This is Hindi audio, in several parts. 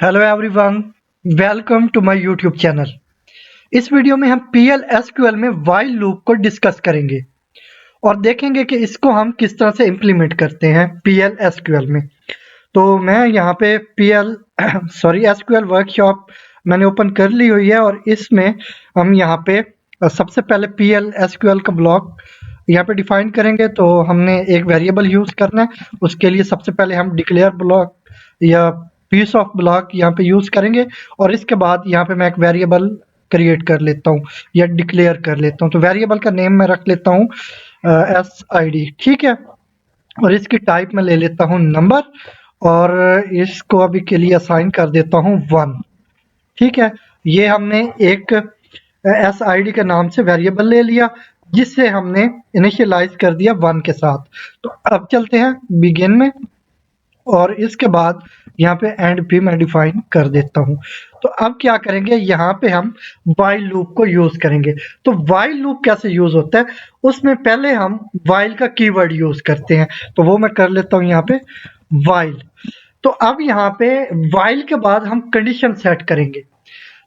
Hello everyone, welcome to my YouTube channel. इस वीडियो में हम पीएल एसक्यूएल में व्हाइल लूप को डिस्कस करेंगे और देखेंगे कि इसको हम किस तरह से इम्प्लीमेंट करते हैं पीएल एसक्यूएल में। तो मैं यहाँ पे पीएल एसक्यूएल वर्कशॉप मैंने ओपन कर ली हुई है और इसमें हम यहाँ पे सबसे पहले पीएल एसक्यूएल का ब्लॉक यहाँ पे डिफाइन करेंगे। तो हमने एक वेरिएबल यूज करना है, उसके लिए सबसे पहले हम डिक्लेयर ब्लॉक या पीस ऑफ ब्लॉक यहाँ पे यूज करेंगे और इसके बाद यहाँ पे मैं एक वेरिएबल क्रिएट कर लेता हूँ या डिक्लेयर कर लेता हूँ। तो वेरिएबल का नेम मैं रख लेता हूँ SID, ठीक है। और इसकी टाइप में ले लेता हूँ नंबर और इसको अभी के लिए असाइन कर देता हूँ 1, ठीक है। ये हमने एक SID के नाम से वेरिएबल ले लिया जिससे हमने इनिशियलाइज कर दिया 1 के साथ। तो अब चलते हैं बिगिन में और इसके बाद यहाँ पे एंड भी मैं डिफाइन कर देता हूँ। तो अब क्या करेंगे, यहाँ पे हम व्हाइल लूप को यूज करेंगे। तो व्हाइल लूप कैसे यूज होता है, उसमें पहले हम व्हाइल का कीवर्ड यूज करते हैं। तो वो मैं कर लेता हूँ यहाँ पे व्हाइल। तो अब यहाँ पे व्हाइल के बाद हम कंडीशन सेट करेंगे।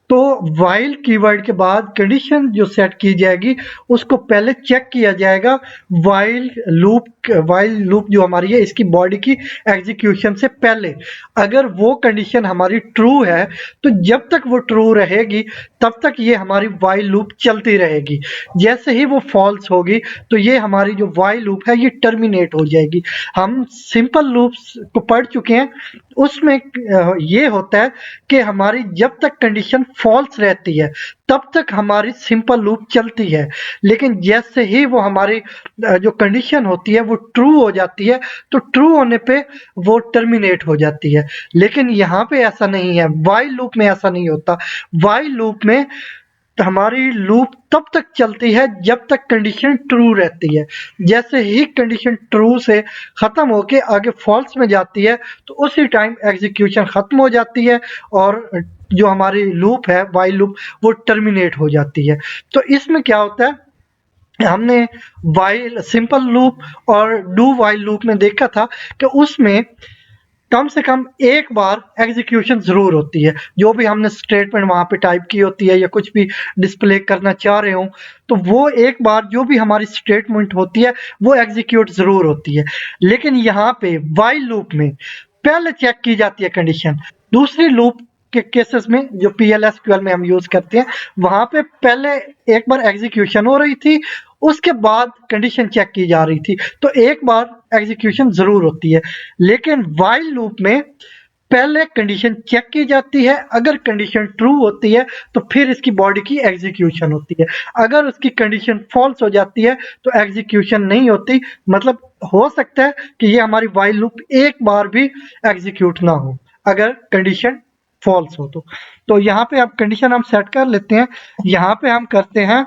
तो व्हाइल कीवर्ड के बाद कंडीशन जो सेट की जाएगी उसको पहले चेक किया जाएगा व्हाइल लूप जो हमारी है इसकी बॉडी की एग्जीक्यूशन से पहले। अगर वो कंडीशन हमारी ट्रू है तो जब तक वो ट्रू रहेगी तब तक ये हमारी व्हाइल लूप चलती रहेगी। जैसे ही वो फॉल्स होगी तो ये हमारी जो व्हाइल लूप है ये टर्मिनेट हो जाएगी। हम सिंपल लूप्स को पढ़ चुके हैं, उसमें ये होता है कि हमारी जब तक कंडीशन फॉल्स रहती है तब तक हमारी सिंपल लूप चलती है, लेकिन जैसे ही वो हमारी जो कंडीशन होती है वो ट्रू हो जाती है तो ट्रू होने पे वो टर्मिनेट हो जाती है। लेकिन यहाँ पे ऐसा नहीं है, व्हाइल लूप में ऐसा नहीं होता। व्हाइल लूप में हमारी लूप तब तक चलती है जब तक कंडीशन ट्रू रहती है। जैसे ही कंडीशन ट्रू से खत्म होके आगे फॉल्स में जाती है तो उसी टाइम एग्जीक्यूशन खत्म हो जाती है और जो हमारी लूप है व्हाइल लूप वो टर्मिनेट हो जाती है। तो इसमें क्या होता है, हमने व्हाइल सिंपल लूप और डू व्हाइल लूप में देखा था कि उसमें कम से कम एक बार एग्जीक्यूशन जरूर होती है। जो भी हमने स्टेटमेंट वहां पे टाइप की होती है या कुछ भी डिस्प्ले करना चाह रहे हो तो वो एक बार जो भी हमारी स्टेटमेंट होती है वो एग्जीक्यूट जरूर होती है। लेकिन यहाँ पे व्हाइल लूप में पहले चेक की जाती है कंडीशन। दूसरी लूप के केसेस में जो PL/SQL में हम यूज करते हैं वहां पे पहले एक बार एग्जीक्यूशन हो रही थी, उसके बाद कंडीशन चेक की जा रही थी। तो एक बार एग्जीक्यूशन जरूर होती है। लेकिन व्हाइल लूप में पहले कंडीशन चेक की जाती है, अगर कंडीशन ट्रू होती है तो फिर इसकी बॉडी की एग्जीक्यूशन होती है। अगर उसकी कंडीशन फॉल्स हो जाती है तो एग्जीक्यूशन नहीं होती। मतलब हो सकता है कि ये हमारी व्हाइल लूप एक बार भी एग्जीक्यूट ना हो अगर कंडीशन फॉल्स हो। तो यहाँ पे अब कंडीशन हम सेट कर लेते हैं। यहाँ पे हम करते हैं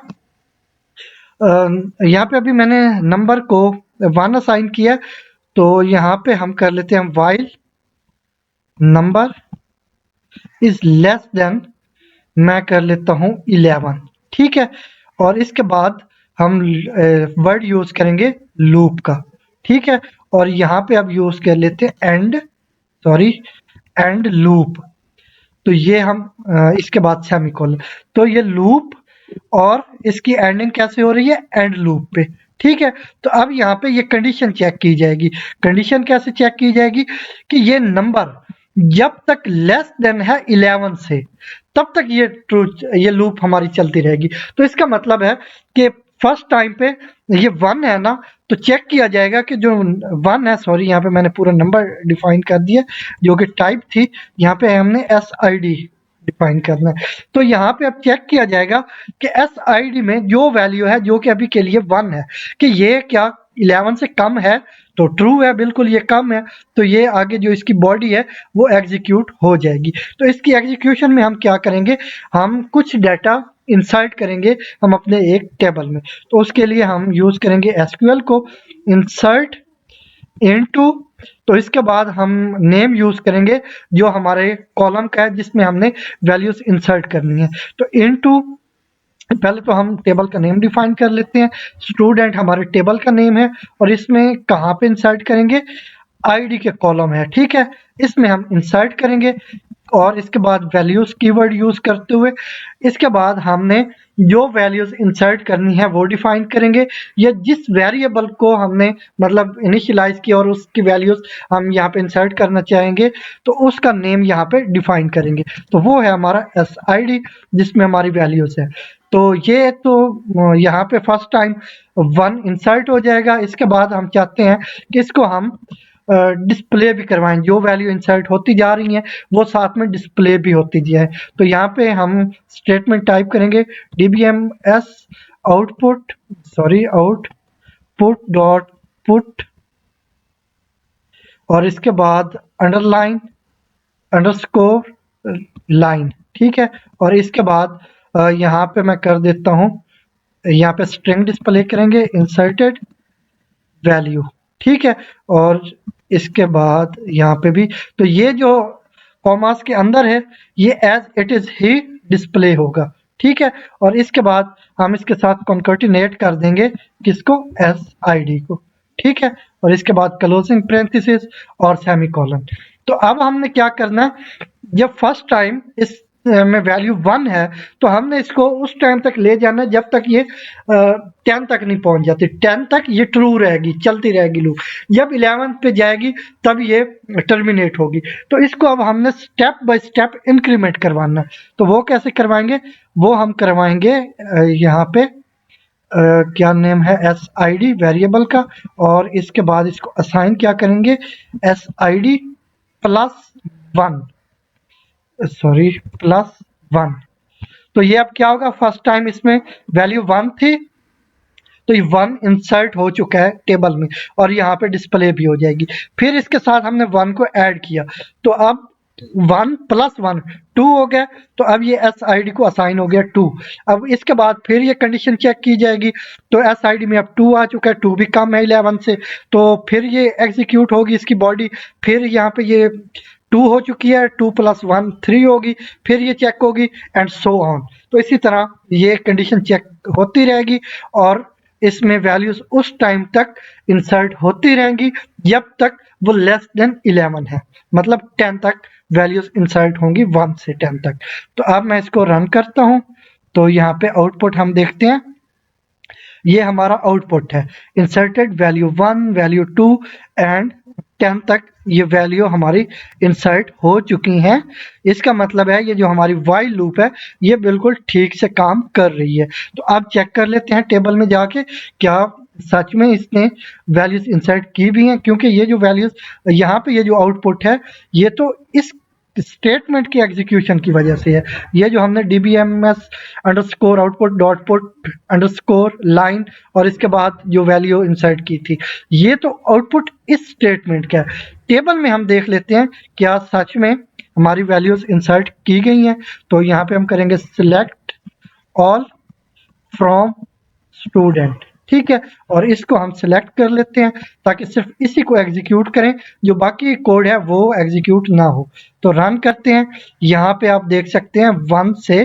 यहाँ पे अभी मैंने नंबर को 1 असाइन किया, तो यहाँ पे हम कर लेते हैं while number is less than, मैं कर लेता हूँ 11, ठीक है। और इसके बाद हम वर्ड यूज करेंगे लूप का, ठीक है। और यहाँ पे अब यूज कर लेते हैं एंड लूप। तो ये हम इसके बाद सेमीकोलन। तो ये लूप और इसकी एंडिंग कैसे हो रही है, एंड लूप पे, ठीक है। तो अब यहाँ पे ये कंडीशन चेक की जाएगी। कंडीशन कैसे चेक की जाएगी कि ये नंबर जब तक लेस देन है 11 से तब तक ये लूप हमारी चलती रहेगी। तो इसका मतलब है कि फर्स्ट टाइम पे ये 1 है ना, तो चेक किया जाएगा कि जो 1 है, सॉरी यहाँ पे मैंने पूरा नंबर डिफाइन कर दिया जो कि टाइप थी, यहाँ पे हमने SID डिफाइन करना है। तो यहाँ पे अब चेक किया जाएगा कि SID में जो वैल्यू है जो कि अभी के लिए 1 है कि ये क्या 11 से कम है, तो ट्रू है, बिल्कुल ये कम है, तो ये आगे जो इसकी बॉडी है वो एग्जीक्यूट हो जाएगी। तो इसकी एग्जीक्यूशन में हम क्या करेंगे, हम कुछ डाटा इंसर्ट करेंगे हम अपने एक टेबल में। तो उसके लिए हम यूज करेंगे SQL को इंसर्ट इनटू। तो इसके बाद हम नेम यूज करेंगे जो हमारे कॉलम का है जिसमें हमने वैल्यूज इंसर्ट करनी है। तो इनटू पहले तो हम टेबल का नेम डिफाइन कर लेते हैं। स्टूडेंट हमारे टेबल का नेम है और इसमें कहाँ पे इंसर्ट करेंगे, आईडी के कॉलम है, ठीक है। इसमें हम इंसर्ट करेंगे और इसके बाद वैल्यूज कीवर्ड यूज करते हुए इसके बाद हमने जो वैल्यूज इंसर्ट करनी है वो डिफाइन करेंगे, या जिस वेरिएबल को हमने मतलब इनिशियलाइज किया और उसकी वैल्यूज हम यहाँ पे इंसर्ट करना चाहेंगे तो उसका नेम यहाँ पे डिफाइन करेंगे। तो वो है हमारा SID जिसमें हमारी वैल्यूज है। तो ये तो यहाँ पे फर्स्ट टाइम 1 इंसर्ट हो जाएगा। इसके बाद हम चाहते हैं कि इसको हम डिस्प्ले भी करवाएं, जो वैल्यू इंसर्ट होती जा रही है वो साथ में डिस्प्ले भी होती जाए। तो यहाँ पे हम स्टेटमेंट टाइप करेंगे dbms आउटपुट डॉट पुट और इसके बाद अंडरलाइन अंडरस्कोर लाइन, ठीक है। और इसके बाद यहाँ पे मैं कर देता हूँ, यहाँ पे स्ट्रिंग डिस्प्ले करेंगे इंसर्टेड वैल्यू, ठीक है। और इसके बाद यहाँ पे भी तो ये जो कॉमास के अंदर है ये एज इट इज ही डिस्प्ले होगा, ठीक है। और इसके बाद हम इसके साथ कॉन्कर्टिनेट कर देंगे किसको, SID को, ठीक है। और इसके बाद क्लोजिंग पैरेंथेसिस और सेमीकोलन। तो अब हमने क्या करना है, जब फर्स्ट टाइम इस में वैल्यू 1 है तो हमने इसको उस टाइम तक ले जाना है जब तक ये 10 तक नहीं पहुंच जाती। 10 तक ये ट्रू रहेगी, चलती रहेगी लूप। जब 11 पे जाएगी तब ये टर्मिनेट होगी। तो इसको अब हमने स्टेप बाय स्टेप इंक्रीमेंट करवाना है। तो वो कैसे करवाएंगे, वो हम करवाएंगे यहाँ पे क्या नेम है SID वेरिएबल का, और इसके बाद इसको असाइन क्या करेंगे SID +1 +1। तो ये अब क्या होगा, फर्स्ट टाइम इसमें वैल्यू 1 थी तो ये 1 इंसर्ट हो चुका है टेबल में और यहाँ पे डिस्प्ले भी हो जाएगी। फिर इसके साथ हमने 1 को ऐड किया तो अब 1 + 1 2 हो गया। तो अब ये SID को असाइन हो गया 2। अब इसके बाद फिर ये कंडीशन चेक की जाएगी तो SID में अब 2 आ चुका है, 2 भी कम है 11 से, तो फिर ये एग्जीक्यूट होगी इसकी बॉडी। फिर यहाँ पे ये 2 हो चुकी है, 2 + 1 3 होगी, फिर ये चेक होगी एंड सो ऑन। तो इसी तरह ये कंडीशन चेक होती रहेगी और इसमें वैल्यूज उस टाइम तक इंसर्ट होती रहेंगी जब तक वो लेस देन 11 है, मतलब 10 तक वैल्यूज इंसर्ट होंगी 1 से 10 तक। तो अब मैं इसको रन करता हूं तो यहाँ पे आउटपुट हम देखते हैं, ये हमारा आउटपुट है इंसर्टेड वैल्यू 1 वैल्यू 2 एंड 10 तक ये वैल्यू हमारी इंसर्ट हो चुकी हैं। इसका मतलब है ये जो हमारी वाइल लूप है ये बिल्कुल ठीक से काम कर रही है। तो अब चेक कर लेते हैं टेबल में जाके क्या सच में इसने वैल्यूज इंसर्ट की भी हैं, क्योंकि ये जो वैल्यूज यहाँ पे ये जो आउटपुट है ये तो इस स्टेटमेंट की एग्जीक्यूशन की वजह से है। ये जो हमने dbms underscore output dot put underscore line और इसके बाद जो वैल्यू इंसर्ट की थी ये तो आउटपुट इस स्टेटमेंट का है। टेबल में हम देख लेते हैं क्या सच में हमारी वैल्यूज इंसर्ट की गई हैं। तो यहाँ पे हम करेंगे सिलेक्ट ऑल फ्रॉम स्टूडेंट, ठीक है। और इसको हम सिलेक्ट कर लेते हैं ताकि सिर्फ इसी को एग्जीक्यूट करें, जो बाकी कोड है वो एग्जीक्यूट ना हो। तो रन करते हैं, यहाँ पे आप देख सकते हैं 1 से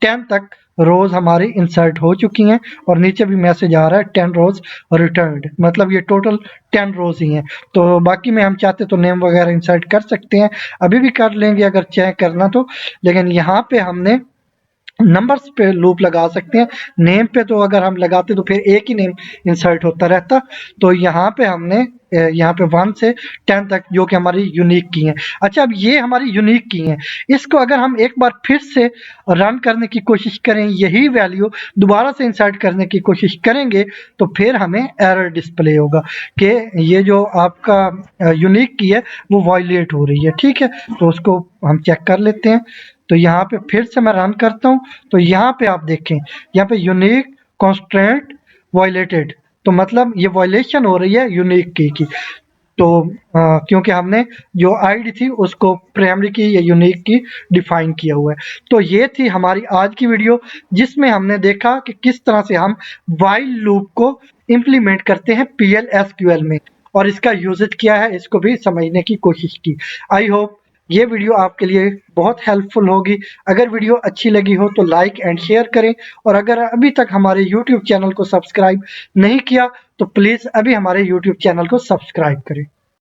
10 तक रोज हमारी इंसर्ट हो चुकी हैं और नीचे भी मैसेज आ रहा है 10 रोज रिटर्न्ड, मतलब ये टोटल 10 रोज ही हैं। तो बाकी में हम चाहते तो नेम वगैरह इंसर्ट कर सकते हैं, अभी भी कर लेंगे अगर चेक करना तो, लेकिन यहाँ पे हमने नंबर्स पे लूप लगा सकते हैं। नेम पे तो अगर हम लगाते तो फिर एक ही नेम इंसर्ट होता रहता। तो यहाँ पे हमने यहाँ पे 1 से 10 तक जो कि हमारी यूनिक की हैं। अच्छा, अब ये हमारी यूनिक की हैं, इसको अगर हम एक बार फिर से रन करने की कोशिश करें, यही वैल्यू दोबारा से इंसर्ट करने की कोशिश करेंगे तो फिर हमें एरर डिस्प्ले होगा कि ये जो आपका यूनिक की है वो वायलेट हो रही है, ठीक है। तो उसको हम चेक कर लेते हैं। तो यहाँ पे फिर से मैं रन करता हूँ तो यहाँ पे आप देखें यहाँ पे यूनिक कॉन्स्ट्रेंट वायलेटेड, तो मतलब ये वायलेशन हो रही है यूनिक की। तो क्योंकि हमने जो आईडी थी उसको प्राइमरी की या यूनिक की डिफाइन किया हुआ है। तो ये थी हमारी आज की वीडियो जिसमें हमने देखा कि किस तरह से हम व्हाइल लूप को इम्प्लीमेंट करते हैं PL SQL में और इसका यूजेज क्या है इसको भी समझने की कोशिश की। आई होप ये वीडियो आपके लिए बहुत हेल्पफुल होगी। अगर वीडियो अच्छी लगी हो तो लाइक एंड शेयर करें, और अगर अभी तक हमारे YouTube चैनल को सब्सक्राइब नहीं किया तो प्लीज़ अभी हमारे YouTube चैनल को सब्सक्राइब करें।